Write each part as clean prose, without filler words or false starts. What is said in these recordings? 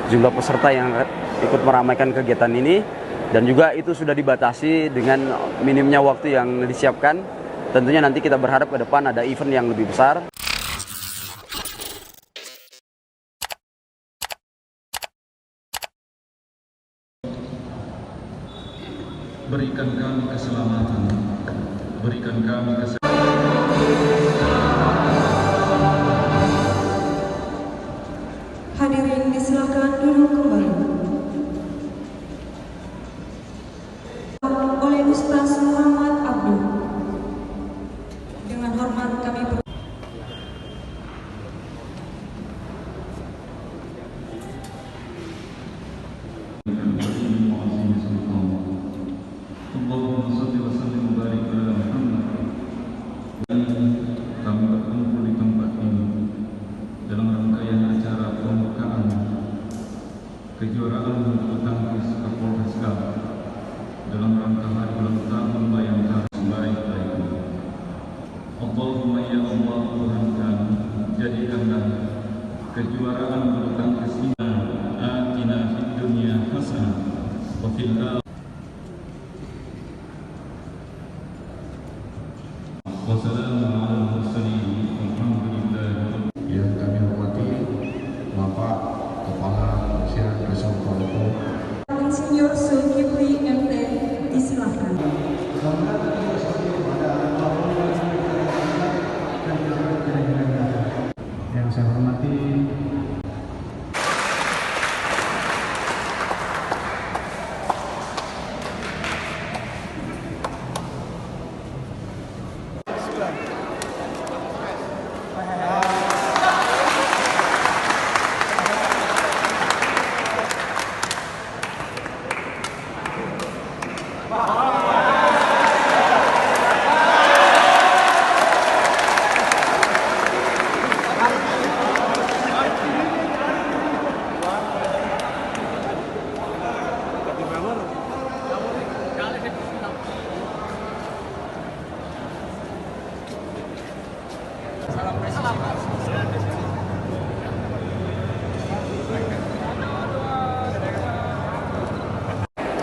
jumlah peserta yang ikut meramaikan kegiatan ini, dan juga itu sudah dibatasi dengan minimnya waktu yang disiapkan. Tentunya nanti kita berharap ke depan ada event yang lebih besar. Berikan kami keselamatan, berikan kami Hadirin disilakan duduk kembali. Oleh Ustaz Muhammad Abdul. Dengan hormat kami kami berkumpul di tempat ini dalam rangkaian acara pembukaan kejuaraan bulu tangkis Kapolres Cup dalam rangka hari ulang tahun Bayangkara sebaik-baiknya. Allahumma ya Allah, Tuhan kami, jadikanlah kejuaraan bulu tangkis ini atina fid dunya hasanah wa fil akhirati. Wassalamualaikum warahmatullahi wabarakatuh. Yang kami hormati Bapak Kepala Kepolisian Resort Palopo, Insinyur Zulkifli MT, disilakan. yang saya hormati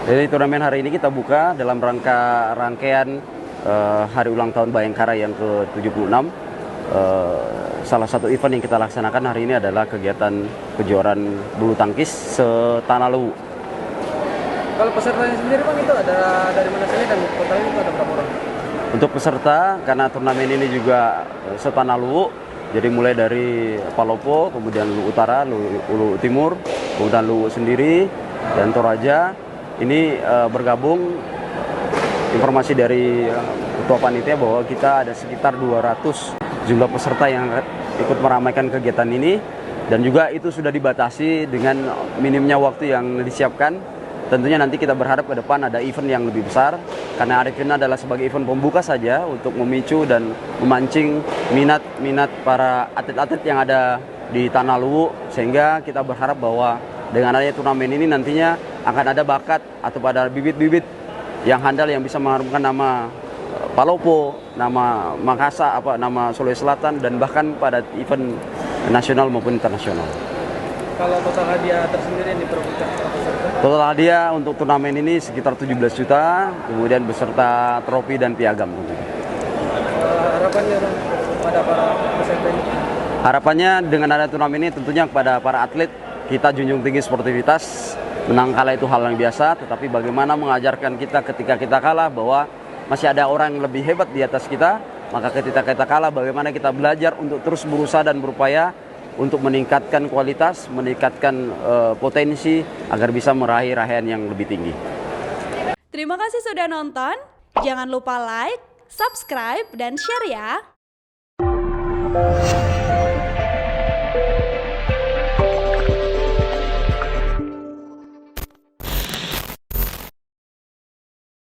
Jadi turnamen hari ini kita buka dalam rangka rangkaian hari ulang tahun Bayangkara yang ke-76. Salah satu event yang kita laksanakan hari ini adalah kegiatan kejuaraan bulu tangkis setanah Luwu. Kalau pesertanya sendiri Bang, itu ada dari mana saja dan totalnya itu ada berapa orang? Untuk peserta, karena turnamen ini juga setanah Luwu, jadi mulai dari Palopo, kemudian Luwu Utara, Luwu Timur, kemudian Luwu sendiri, dan Toraja. Ini bergabung informasi dari Ketua Panitia bahwa kita ada sekitar 200 jumlah peserta yang ikut meramaikan kegiatan ini, dan juga itu sudah dibatasi dengan minimnya waktu yang disiapkan. Tentunya nanti kita berharap ke depan ada event yang lebih besar, karena event adalah sebagai event pembuka saja untuk memicu dan memancing minat para atlet-atlet yang ada di Tanah Luwu, sehingga kita berharap bahwa dengan adanya turnamen ini nantinya akan ada bakat atau pada bibit-bibit yang handal yang bisa mengharumkan nama Palopo, nama Makassar, nama Sulawesi Selatan, dan bahkan pada event nasional maupun internasional. Kalau total hadiah tersendiri yang diperebutkan peserta? Total hadiah untuk turnamen ini sekitar 17 juta, kemudian beserta trofi dan piagam. Harapannya Bang pada para peserta ini? Harapannya dengan ada turnamen ini tentunya kepada para atlet, kita junjung tinggi sportivitas. Menang kalah itu hal yang biasa, tetapi bagaimana mengajarkan kita ketika kita kalah bahwa masih ada orang yang lebih hebat di atas kita. Maka ketika kita kalah, bagaimana kita belajar untuk terus berusaha dan berupaya untuk meningkatkan kualitas, meningkatkan potensi agar bisa meraih raihan yang lebih tinggi. Terima kasih sudah nonton. Jangan lupa like, subscribe, dan share ya.